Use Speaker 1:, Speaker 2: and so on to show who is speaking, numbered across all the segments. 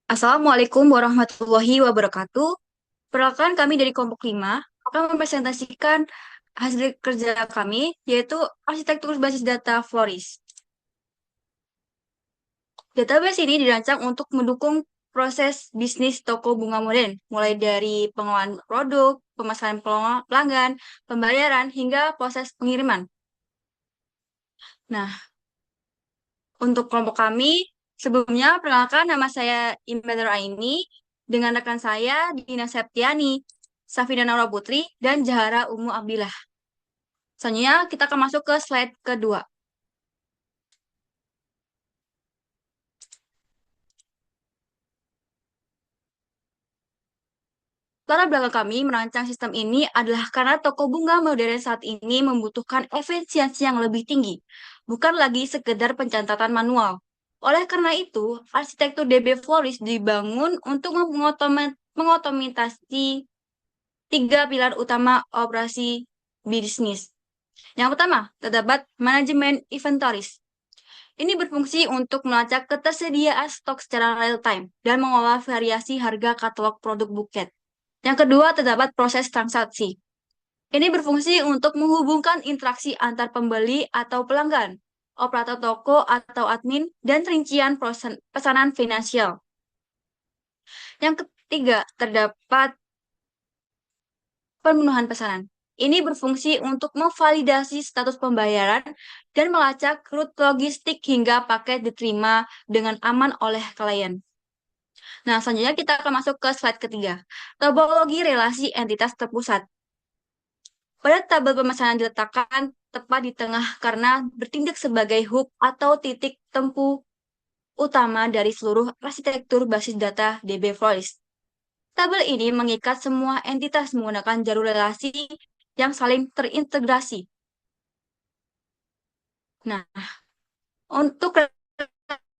Speaker 1: Assalamualaikum warahmatullahi wabarakatuh. Perkenalkan kami dari kelompok 5 akan mempresentasikan hasil kerja kami, yaitu arsitektur basis data Floris. Database ini dirancang untuk mendukung proses bisnis toko bunga modern, mulai dari pengelolaan produk, pemasaran pelanggan, pembayaran, hingga proses pengiriman. Nah, untuk kelompok kami, sebelumnya perkenalkan nama saya Immanuel Aini dengan rekan saya Dina Septiani, Safina Naura Putri, dan Jahara Umu Abdillah. Selanjutnya kita akan masuk ke slide kedua. Latar belakang kami merancang sistem ini adalah karena toko bunga modern saat ini membutuhkan efisiensi yang lebih tinggi, bukan lagi sekedar pencatatan manual. Oleh karena itu, arsitektur DB Floris dibangun untuk mengotomatasi tiga pilar utama operasi bisnis. Yang pertama, terdapat manajemen inventories. Ini berfungsi untuk melacak ketersediaan stok secara real time dan mengolah variasi harga katalog produk buket. Yang kedua, terdapat proses transaksi. Ini berfungsi untuk menghubungkan interaksi antar pembeli atau pelanggan, operator toko atau admin, dan rincian pesanan finansial. Yang ketiga, terdapat pemenuhan pesanan. Ini berfungsi untuk memvalidasi status pembayaran dan melacak rute logistik hingga paket diterima dengan aman oleh klien. Nah, selanjutnya kita akan masuk ke slide ketiga. Topologi relasi entitas terpusat. Pada tabel pemesanan diletakkan tepat di tengah karena bertindak sebagai hub atau titik tempuh utama dari seluruh arsitektur basis data DB Voice. Tabel ini mengikat semua entitas menggunakan jalur relasi yang saling terintegrasi. Nah, untuk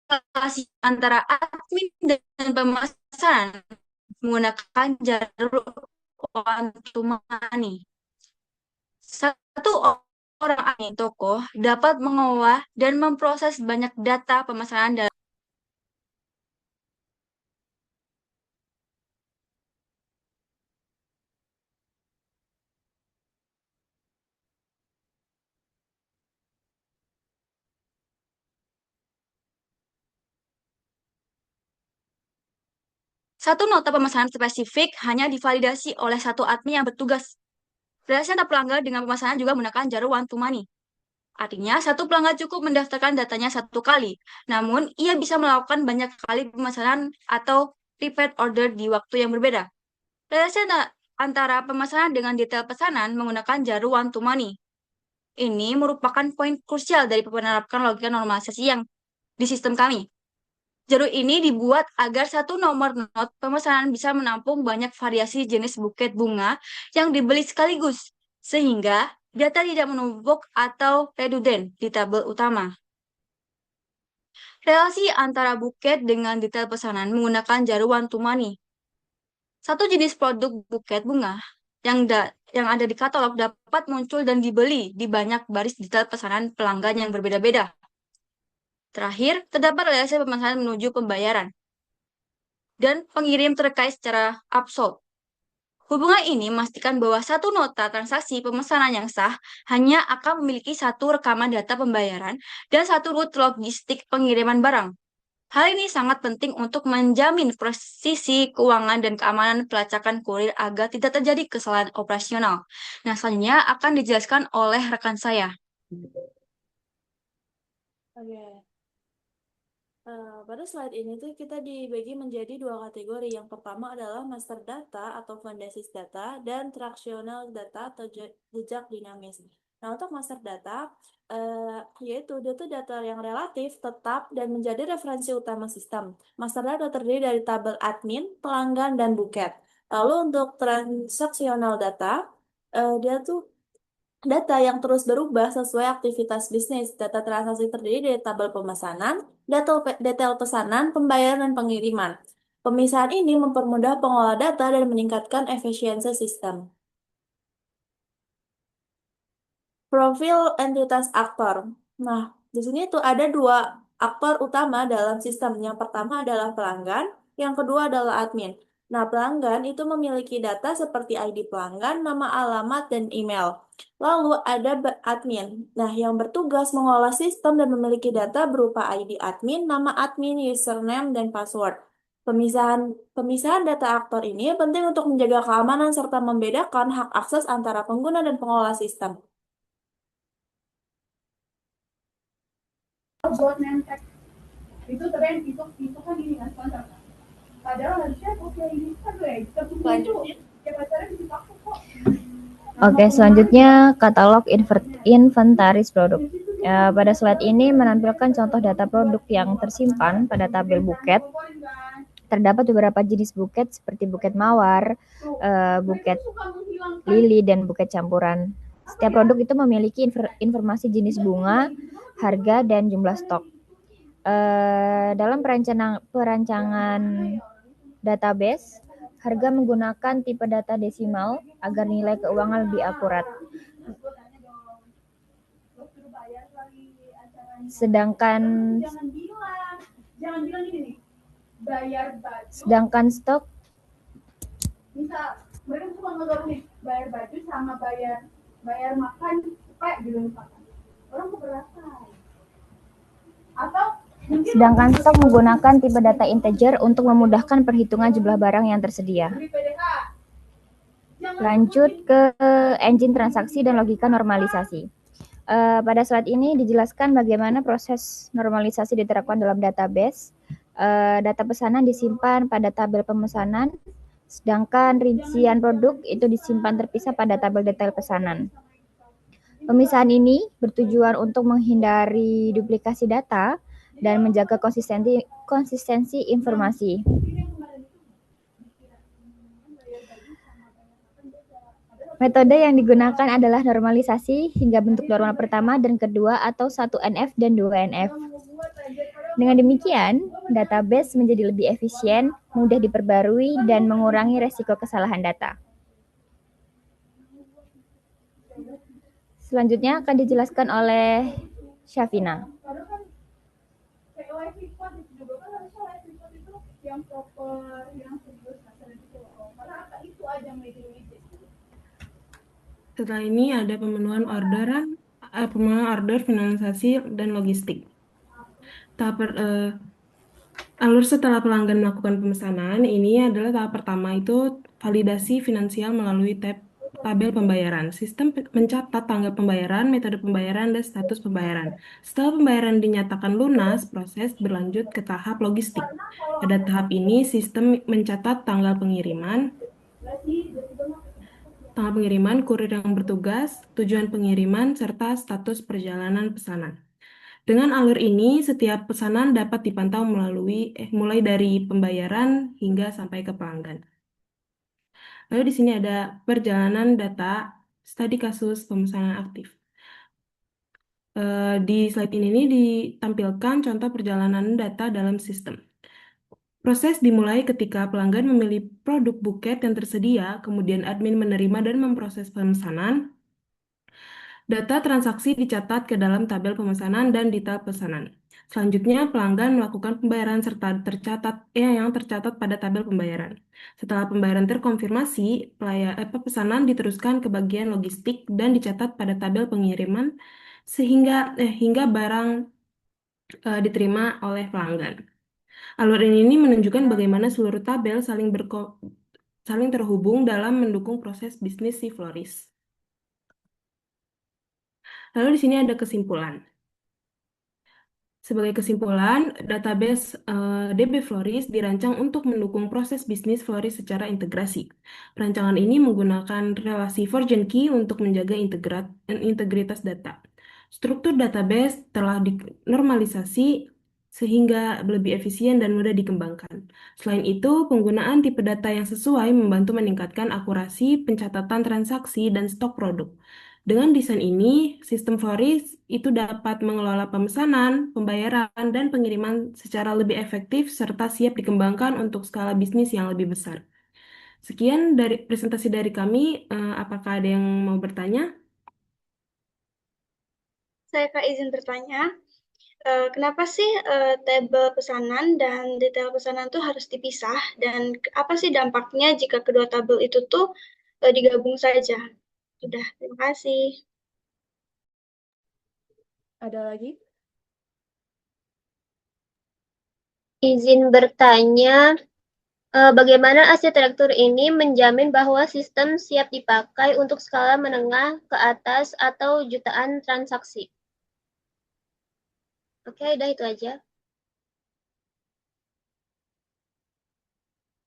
Speaker 1: relasi antara admin dan pemesanan menggunakan jalur one to many. Satu orang admin toko dapat mengolah dan memproses banyak data pemesanan dalam satu nota pemesanan spesifik hanya divalidasi oleh satu admin yang bertugas. Relasi antar pelanggan dengan pemesanan juga menggunakan jalur one to many. Artinya, satu pelanggan cukup mendaftarkan datanya satu kali, namun ia bisa melakukan banyak kali pemesanan atau repeat order di waktu yang berbeda. Relasi antara pemesanan dengan detail pesanan menggunakan jalur one to many. Ini merupakan poin krusial dari penerapkan logika normalisasi yang di sistem kami. Jalur ini dibuat agar satu nomor not pemesanan bisa menampung banyak variasi jenis buket bunga yang dibeli sekaligus, sehingga data tidak menumpuk atau redundant di tabel utama. Relasi antara buket dengan detail pesanan menggunakan jalur one to many. Satu jenis produk buket bunga yang ada di katalog dapat muncul dan dibeli di banyak baris detail pesanan pelanggan yang berbeda-beda. Terakhir, terdapat relasi pemesanan menuju pembayaran dan pengirim terkait secara absolut. Hubungan ini memastikan bahwa satu nota transaksi pemesanan yang sah hanya akan memiliki satu rekaman data pembayaran dan satu rute logistik pengiriman barang. Hal ini sangat penting untuk menjamin presisi keuangan dan keamanan pelacakan kurir agar tidak terjadi kesalahan operasional. Nah, selanjutnya akan dijelaskan oleh rekan saya.
Speaker 2: Oke, pada slide ini tuh kita dibagi menjadi dua kategori. Yang pertama adalah master data atau fondasis data dan transaksional data atau jejak dinamis. Nah, untuk master data, yaitu dia tuh data yang relatif, tetap, dan menjadi referensi utama sistem. Master data terdiri dari tabel admin, pelanggan, dan buket. Lalu untuk transaksional data, dia tuh data yang terus berubah sesuai aktivitas bisnis. Data transaksi terdiri dari tabel pemesanan, detail pesanan, pembayaran, dan pengiriman. Pemisahan ini mempermudah pengolah data dan meningkatkan efisiensi sistem. Profil entitas aktor. Nah, di sini tuh ada dua aktor utama dalam sistem. Yang pertama adalah pelanggan, Yang kedua adalah admin. Nah, pelanggan itu memiliki data seperti ID pelanggan, nama alamat, dan email. Lalu ada admin. Nah, yang bertugas mengolah sistem dan memiliki data berupa ID admin, nama admin, username, dan password. Pemisahan pemisahan data aktor ini penting untuk menjaga keamanan serta membedakan hak akses antara pengguna dan pengolah sistem.
Speaker 3: Buat nempel itu tren itu kan ini kan sponsor kan. Padahal harusnya oke ini kan tertutup itu
Speaker 2: Selanjutnya,
Speaker 3: ya pacarnya bisa takut kok.
Speaker 4: Oke, selanjutnya katalog inventaris produk. Pada slide ini menampilkan contoh data produk yang tersimpan pada tabel buket. Terdapat beberapa jenis buket seperti buket mawar, buket lili, dan buket campuran. Setiap produk itu memiliki informasi jenis bunga, harga, dan jumlah stok. Dalam perancangan database, harga menggunakan tipe data desimal agar nilai keuangan lebih akurat. Sedangkan
Speaker 3: Jangan bilang gini nih, bayar baju.
Speaker 4: sedangkan stok
Speaker 3: Misal mereka suka ngeluar nih, bayar baju sama bayar makan kayak gitu misalkan. Orang keberatan. Atau
Speaker 4: Sedangkan stok menggunakan tipe data integer untuk memudahkan perhitungan jumlah barang yang tersedia.
Speaker 3: beli PDH.
Speaker 4: Lanjut ke engine transaksi dan logika normalisasi. Pada slide ini dijelaskan bagaimana proses normalisasi diterapkan dalam database. Data pesanan disimpan pada tabel pemesanan, sedangkan rincian produk itu disimpan terpisah pada tabel detail pesanan. Pemisahan ini bertujuan untuk menghindari duplikasi data dan menjaga konsistensi informasi. Metode yang digunakan adalah normalisasi hingga bentuk normal pertama dan kedua atau 1NF dan 2NF. Dengan demikian, database menjadi lebih efisien, mudah diperbarui, dan mengurangi resiko kesalahan data. Selanjutnya akan dijelaskan oleh Syafina.
Speaker 3: Yang proper, yang serius, karena itu aja meeting.
Speaker 5: Setelah ini ada pemenuhan order, finalisasi, dan logistik. Alur setelah pelanggan melakukan pemesanan, ini adalah tahap pertama itu validasi finansial melalui tabel pembayaran. Sistem mencatat tanggal pembayaran, metode pembayaran, dan status pembayaran. Setelah pembayaran dinyatakan lunas, proses berlanjut ke tahap logistik. Pada tahap ini, sistem mencatat tanggal pengiriman, kurir yang bertugas, tujuan pengiriman, serta status perjalanan pesanan. Dengan alur ini, setiap pesanan dapat dipantau mulai dari pembayaran hingga sampai ke pelanggan. Lalu di sini ada perjalanan data studi kasus pemesanan aktif. Di slide ini ditampilkan contoh perjalanan data dalam sistem. Proses dimulai ketika pelanggan memilih produk buket yang tersedia, kemudian admin menerima dan memproses pemesanan. Data transaksi dicatat ke dalam tabel pemesanan dan detail pesanan. Selanjutnya, pelanggan melakukan pembayaran serta yang tercatat pada tabel pembayaran. Setelah pembayaran terkonfirmasi, pesanan diteruskan ke bagian logistik dan dicatat pada tabel pengiriman hingga barang diterima oleh pelanggan. Alur ini menunjukkan bagaimana seluruh tabel saling terhubung dalam mendukung proses bisnis si Floris. Lalu di sini ada kesimpulan. Sebagai kesimpulan, database DB Floris dirancang untuk mendukung proses bisnis Floris secara integrasi. Perancangan ini menggunakan relasi Fortune Key untuk menjaga integritas data. Struktur database telah dinormalisasi sehingga lebih efisien dan mudah dikembangkan. Selain itu, penggunaan tipe data yang sesuai membantu meningkatkan akurasi pencatatan transaksi dan stok produk. Dengan desain ini, sistem Floris itu dapat mengelola pemesanan, pembayaran, dan pengiriman secara lebih efektif serta siap dikembangkan untuk skala bisnis yang lebih besar. Sekian dari presentasi dari kami. Apakah ada yang mau bertanya?
Speaker 1: Saya Kak izin bertanya.
Speaker 6: Kenapa sih tabel pesanan dan detail pesanan tuh harus dipisah dan apa sih dampaknya jika kedua tabel itu tuh digabung saja? Sudah, terima kasih.
Speaker 2: Ada lagi?
Speaker 7: Izin bertanya, bagaimana arsitektur ini menjamin bahwa sistem siap dipakai untuk skala menengah ke atas atau jutaan transaksi? Oke, udah itu aja.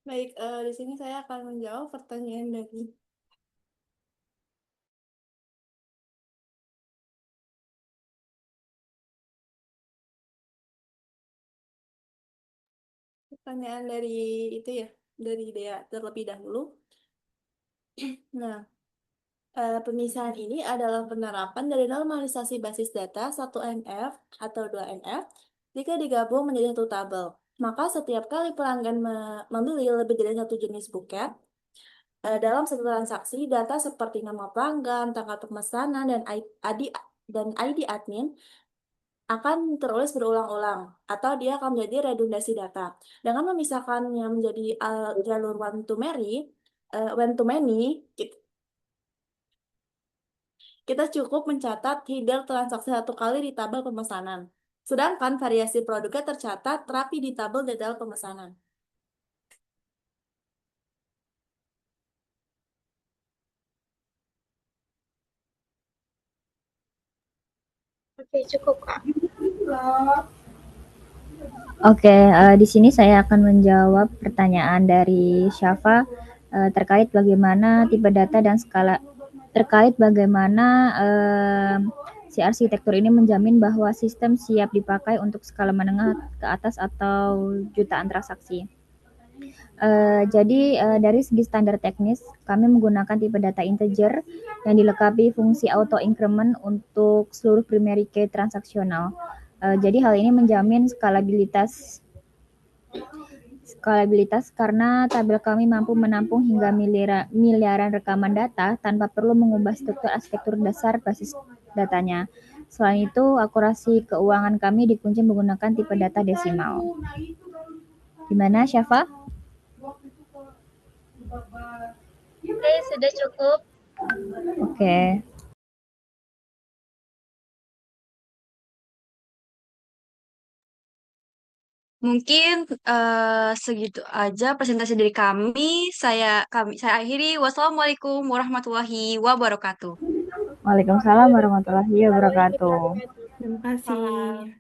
Speaker 2: Baik, di sini saya akan menjawab pertanyaan dari itu ya, dari Dea terlebih dahulu. Nah, pemisahan ini adalah penerapan dari normalisasi basis data 1NF atau 2NF jika digabung menjadi satu tabel. Maka setiap kali pelanggan membeli lebih dari satu jenis buket, dalam satu transaksi, data seperti nama pelanggan, tanggal pemesanan, dan ID admin akan terulis berulang-ulang atau dia akan menjadi redundasi data. Dengan memisahkannya menjadi jalur one to many, kita cukup mencatat header transaksi satu kali di tabel pemesanan. Sedangkan variasi produknya tercatat rapi di tabel detail pemesanan.
Speaker 6: Oke, cukup, Kak.
Speaker 4: Oke, di sini saya akan menjawab pertanyaan dari Syafa terkait bagaimana tipe data dan skala terkait bagaimana si arsitektur ini menjamin bahwa sistem siap dipakai untuk skala menengah ke atas atau jutaan transaksi. Jadi dari segi standar teknis, kami menggunakan tipe data integer yang dilengkapi fungsi auto increment untuk seluruh primary key transaksional. Jadi hal ini menjamin skalabilitas karena tabel kami mampu menampung hingga miliaran rekaman data tanpa perlu mengubah struktur arsitektur dasar basis datanya. Selain itu, akurasi keuangan kami dikunci menggunakan tipe data desimal. Gimana, Syafa?
Speaker 7: Oke, sudah cukup.
Speaker 4: Oke.
Speaker 1: Mungkin segitu aja presentasi dari kami. Saya akhiri. Wassalamualaikum warahmatullahi wabarakatuh.
Speaker 4: Waalaikumsalam warahmatullahi wabarakatuh.
Speaker 5: Terima kasih.